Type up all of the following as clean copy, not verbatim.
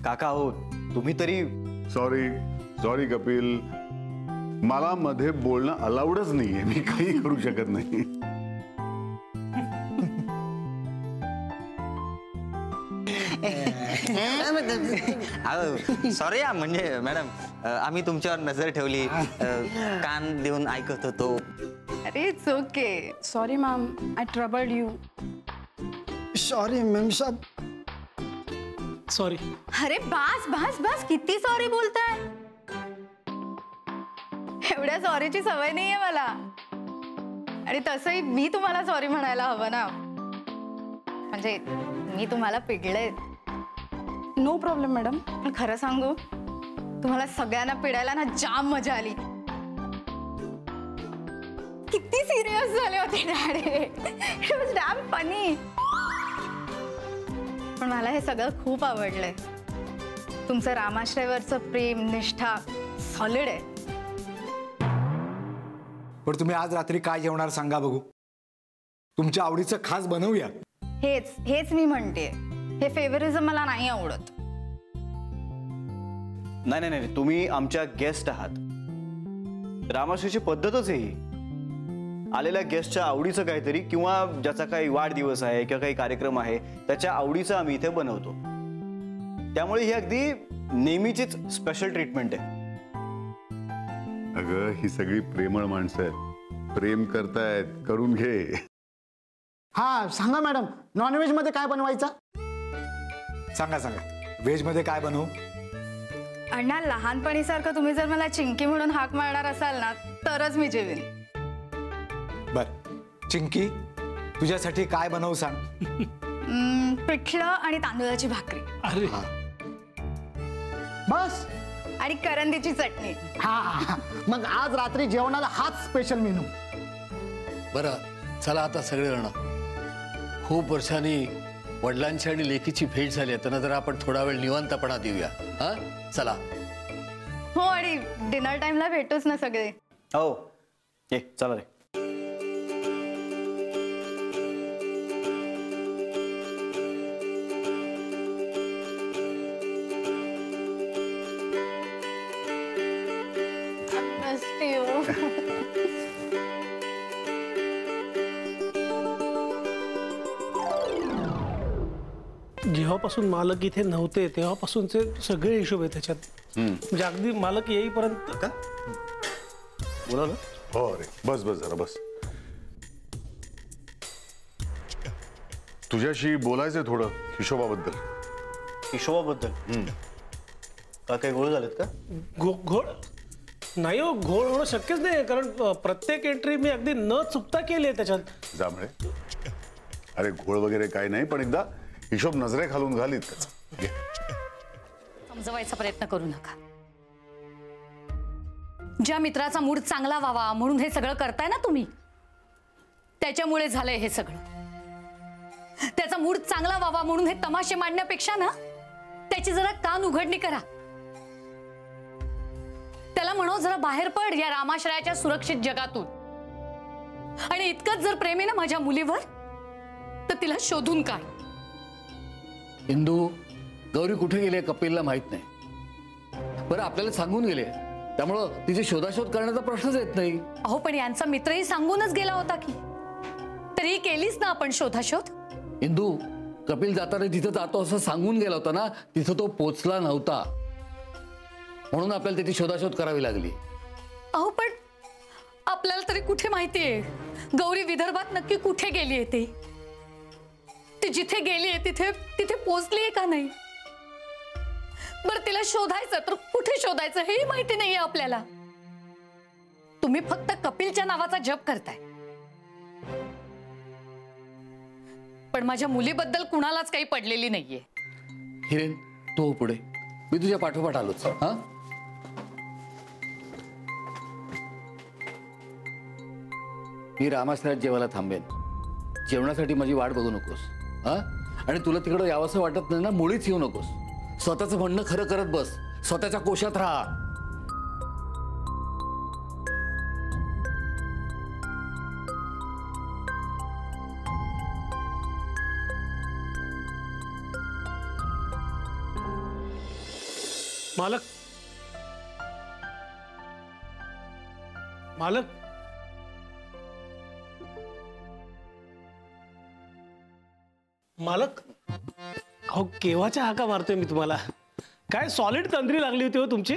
काका हो तुम्ही तरी. सॉरी सॉरी कपिल, मला मध्ये बोलणं अलाउडच नाहीये, मी काही करू शकत नाही. सॉरी म्हणजे मॅडम आम्ही तुमच्यावर नजर ठेवली, कान देऊन ऐकत होतो. अरे it's okay. Sorry ma'am, I troubled you. Sorry ma'am साहब. सॉरी. अरे बस बस बस, किती सॉरी बोलताय? एवढ्या सॉरीची सवय नाहीये मला. आणि तसंही मी तुम्हाला सॉरी म्हणायला हवं ना, म्हणजे मी तुम्हाला पिडले. No problem madam. पण खरं सांगू, तुम्हाला सगळ्यांना पिडायला ना जाम मजा आली. किती सिरियस झाले होते daddy. It was dam funny. पण मला हे सगळं खूप आवडलंय. तुमचं रामाश्रयवरचं प्रेम, निष्ठा सॉलिड आहे. पण तुम्ही आज रात्री काय जेवणार सांगा बघू. तुमच्या आवडीचं खास बनवूया. हेच हेच मी म्हणते. हे फेवरिझम मला नाही आवडत. नाही नाही नाही, तुम्ही आमच्या गेस्ट आहात. रामाश्रयची पद्धतच आहे ही. आलेल्या गेस्टच्या आवडीचं काहीतरी, किंवा ज्याचा काही वाढदिवस आहे किंवा काही कार्यक्रम आहे त्याच्या आवडीचं आम्ही इथे बनवतो. त्यामुळे ही अगदी नेहमीचीच स्पेशल ट्रीटमेंट आहे. अगं ही सगळी प्रेमळ माणसं आहेत, प्रेम करतायत, करून घे. हा सांगा मॅडम, नॉनव्हेज मध्ये काय बनवायचं सांगा सांगा. व्हेज मध्ये काय बनवू? अण्णा लहानपणीसारखं तुम्ही जर मला चिंकी म्हणून हाक मारणार असाल ना तरच मी जेवेन. बर चिंकी, तुझ्यासाठी काय बनवू सांग. पिठलं आणि तांदूळाची भाकरी. अरे बस. आणि करंदीची चटणी. हा मग आज रात्री जेवणाला हाच स्पेशल मेनू. बरं चला आता सगळेजण, खूप वर्षांनी वडिलांची आणि लेकीची भेट झाली आहे, त्यांना जरा आपण थोडा वेळ निवांतपणा देऊया. हा चला. हो आणि डिनर टाइमला भेटूच ना सगळे. हो ये चला रे. जेव्हापासून मालक इथे नव्हते तेव्हापासूनचे सगळे हिशोब आहे त्याच्यात. म्हणजे अगदी मालक येईपर्यंत. का बोला ना. हो अरे बस बस जरा बस. तुझ्याशी बोलायचंय थोडं हिशोबाबद्दल. हिशोबाबद्दल? का काही गोळ झालेत का? घोळ नाही हो, घोळ होणं शक्यच नाही, कारण प्रत्येक एंट्री मी अगदी न चुकता केली आहे त्याच्यात. जांभळे, अरे घोळ वगैरे काही नाही, पण एकदा हिशोब नजरे खालून घालीत का. समजवायचा प्रयत्न करू नका. ज्या मित्राचा मूड चांगला व्हावा म्हणून हे सगळं करताय ना तुम्ही, त्याच्यामुळे झालंय हे सगळं. त्याचा मूड चांगला व्हावा म्हणून हे तमाशे मांडण्यापेक्षा ना त्याची जरा कान उघडणी करा. त्याला म्हणो जरा बाहेर पड या रामाश्रयाच्या सुरक्षित जगातून. आणि इतकंच जर प्रेम आहे ना माझ्या मुलीवर तर तिला शोधून काढ. इंदू, गौरी कुठे गेली कपिलला माहित नाही. बरं आपल्याला सांगून गेले, त्यामुळं तिची शोधाशोध करण्याचा प्रश्नच येत नाही. अहो पण यांचा मित्रही सांगूनच गेला होता की, तरी केलीच ना आपण शोधाशोध. इंदू, कपिल जाताना जिथं जातो असं सांगून गेला होता ना, तिथं तो पोचला नव्हता, म्हणून आपल्याला त्याची शोधाशोध करावी लागली. अहो पण आपल्याला तरी कुठे माहितीये गौरी विदर्भात नक्की कुठे गेली आहे ती जिथे गेली आहे तिथे तिथे पोहोचलीये का नाही. बरं तिला शोधायचं तर कुठे शोधायचं हेही माहिती नाहीये आपल्याला. तुम्ही फक्त कपिलच्या नावाचा जप करताय, पण माझ्या मुलीबद्दल कुणालाच काही पडलेली नाहीये. हिरेन तू पुढे, मी तुझ्या पाठोपाठ आलोच. हा मी रामाश्रयात जेवायला थांबेन. जेवणासाठी माझी वाट बघू नकोस. हा आणि तुला तिकडं यावंसं वाटत नाही ना, मुळीच येऊ नकोस. स्वतःचं म्हणणं खरं करत बस, स्वतःच्या कोशात राहा. मालक मालक मालक अहो केव्हाच्या हाका मारतोय मी तुम्हाला. काय सॉलिड तंद्री लागली होती हो तुमची.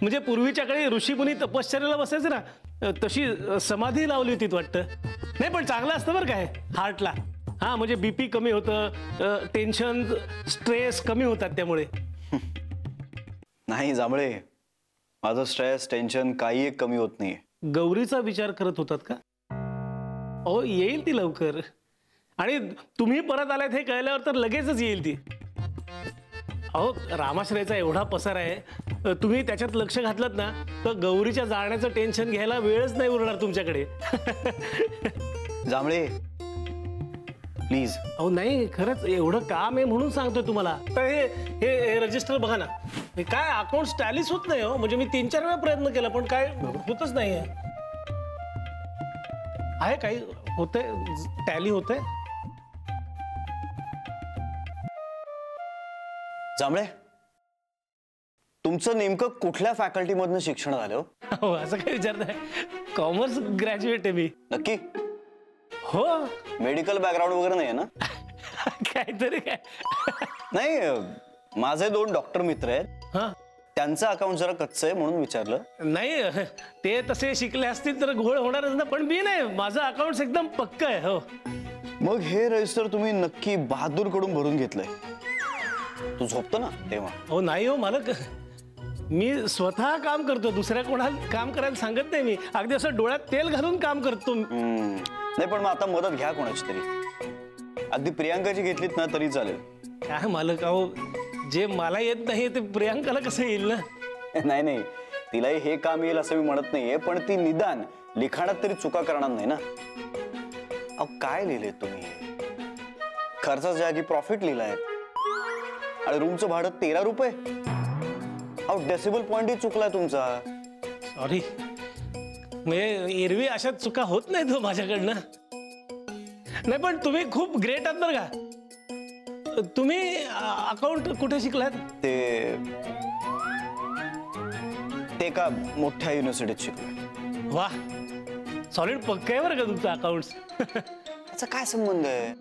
म्हणजे पूर्वीच्या काळी ऋषीमुनी तपश्चर्याला बसायचं ना, तशी समाधी लावली होती वाटतं. नाही पण चांगलं असतं बरं काय हार्टला. हा म्हणजे बीपी कमी होतं, टेन्शन स्ट्रेस कमी होतात त्यामुळे. नाही जांभळे, माझं स्ट्रेस टेन्शन काही एक कमी होत नाहीये. गौरीचा विचार करत होतात का? अहो येईल ती लवकर. आणि तुम्ही परत आलात हे कळल्यावर तर लगेचच येईल ती. अहो रामाश्रयचा एवढा पसार आहे, तुम्ही त्याच्यात लक्ष घातलं ना तर गौरीच्या जाण्याचं टेन्शन घ्यायला वेळच नाही उरणार तुमच्याकडे. जांभळे प्लीज. अहो नाही खरंच एवढं काम आहे म्हणून सांगतोय तुम्हाला. तर हे रजिस्टर बघा ना, हे काय अकाउंट टॅलीच होत नाही हो. म्हणजे मी 3-4 वेळा प्रयत्न केला पण काय होतच नाही आहे. काही होतंय, टॅली होतंय. जांभळे तुमचं नेमकं कुठल्या फॅकल्टी मधनं शिक्षण झालं? हो असं काय विचारताय? कॉमर्स ग्रॅज्युएट आहे मी. नक्की? हो. मेडिकल बॅकग्राऊंड वगैरे नाही ना? काहीतरी काय. नाही माझे 2 डॉक्टर मित्र आहेत, हा त्यांचं अकाउंट जरा कच्चं आहे म्हणून विचारलं. नाही ते तसे शिकले असतील तर घोळ होणारच ना. पण मी नाही, माझं अकाउंट एकदम पक्क आहे. हो. मग हे रजिस्टर तुम्ही नक्की बहादूर कडून भरून घेतलंय? तू झोपतो ना तेव्हा? हो नाही हो मालक, मी स्वतः काम करतो, दुसऱ्या कोणाला काम करायला सांगत नाही मी. अगदी असं डोळ्यात तेल घालून काम करतो. नाही पण मग आता मदत घ्या कोणाची तरी. अगदी प्रियांकाची घेतलीत ना तरी चालेल. काय मालक, अहो जे मला येत नाही ते प्रियांकाला कसं येईल ना. नाही नाही, तिलाही हे काम येईल असं मी म्हणत नाहीये, पण ती निदान लिखाणात तरी चुका करणार नाही ना. अहो काय लिहिलंय तुम्ही? खर्चाच्या जागी प्रॉफिट लिहिलाय आणि रूमचं भाडं 13 रुपये. अहो डेसिबल पॉइंटही चुकलाय तुमचा. सॉरी, म्हणजे एरवी अशा चुका होत नाहीत हो माझ्याकडनं. नाही पण तुम्ही खूप ग्रेट आहात बरं का. तुम्ही अकाउंट कुठे शिकलात? ते का मोठ्या युनिव्हर्सिटीत शिकलोय. वा, सॉलिड पक्क आहे बरं का तुमचं अकाउंट. त्याचा काय संबंध आहे?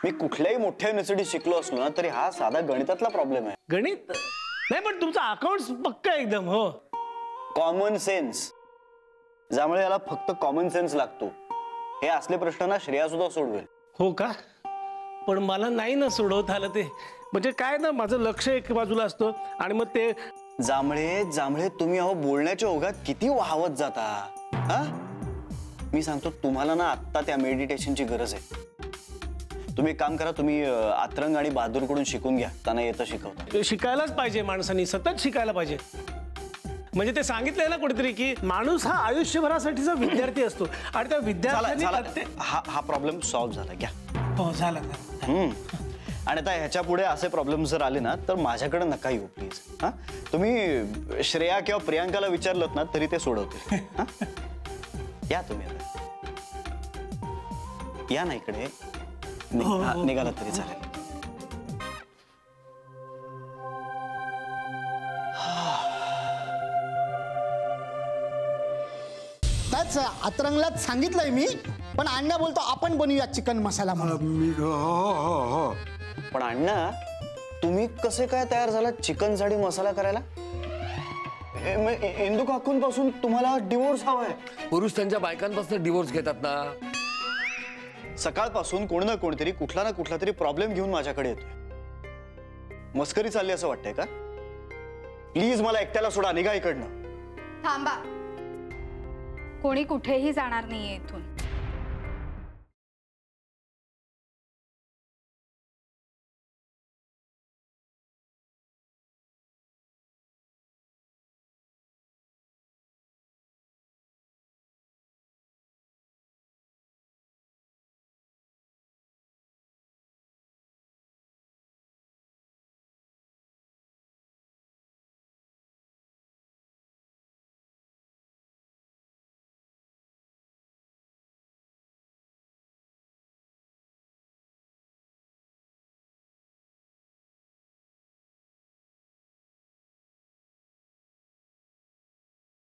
मी कुठल्याही मोठ्या युनिव्हर्सिटीत शिकलो असलो ना तरी हा साधा गणितातला प्रॉब्लेम आहे. गणित नाही पण तुमचं अकाउंट पक्क एकदम. हो. Common sense. ज्यामुळे याला फक्त कॉमन सेन्स लागतो. हे असले प्रश्न ना श्रेया सुद्धा सोडवेल. हो का? पण मला नाही ना सोडवता आलं ते. म्हणजे काय ना माझं लक्ष एक बाजूला असतो आणि मग ते. जांभळे तुम्ही अहो बोलण्याच्या ओघात किती वाहवत जाता. हा मी सांगतो तुम्हाला ना आत्ता त्या मेडिटेशनची गरज आहे. तुम्ही एक काम करा, तुम्ही आतरंग आणि बहादूरकडून शिकून घ्या. त्यांना येतं शिकवता. शिकायलाच पाहिजे माणसांनी, सतत शिकायला पाहिजे. म्हणजे ते सांगितलंय ना कुठेतरी की माणूस हा आयुष्यभरासाठीचा विद्यार्थी असतो आणि त्या विद्यार्थ्यांनी हा प्रॉब्लेम सॉल्व्ह झाला. घ्या. हो झाला. आणि आता ह्याच्या पुढे असे प्रॉब्लेम जर आले ना तर माझ्याकडे नका येऊ प्लीज. हा तुम्ही श्रेया किंवा प्रियांकाला विचारलं ना तरी ते सोडवतील. या तुम्ही आता या ना इकडे. निघाला तरी चालेल. त्याच अतरंगलाच सांगितलंय मी, पण अण्णा बोलतो आपण बनवूया चिकन मसाला म्हणून. पण अण्णा तुम्ही कसे काय तयार झाला चिकन साठी मसाला करायला? इंदू काकूंपासून तुम्हाला डिवोर्स हवाय? पुरुष त्यांच्या बायकांपासून डिवोर्स घेतात ना. सकाळपासून कोणी ना कोणीतरी कुठला ना कुठला तरी प्रॉब्लेम घेऊन माझ्याकडे येतोय. मस्करी चालली असं वाटतंय का? प्लीज मला एकट्याला सोडा. निघा इकडनं. थांबा, कोणी कुठेही जाणार नाहीये इथून.